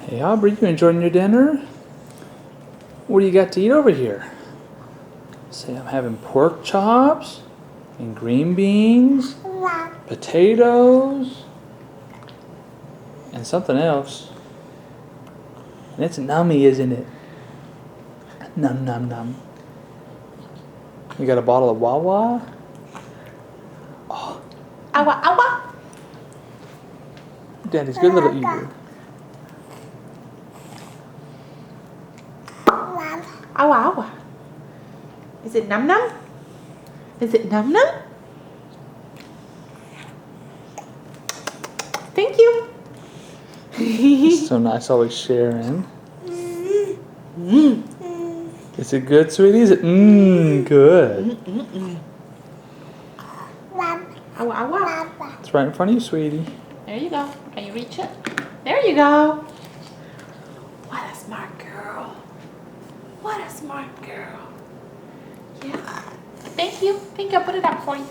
Hey Aubrey, you enjoying your dinner? What do you got to eat over here? Say I'm having pork chops and green beans, potatoes, and something else. And it's nummy, isn't it? Num num num. You got a bottle of Wawa? Oh, Awa, awa. Daddy's good little eater. Awa, awa. Is it num num? Is it num num? Thank you. It's so nice always sharing. Is it good, sweetie? Is it good? Awa, awa. It's right in front of you, sweetie. There you go. Can you reach it? There you go. What a smart girl. What a smart girl. Yeah. Thank you. Thank you. I'll put it up for you.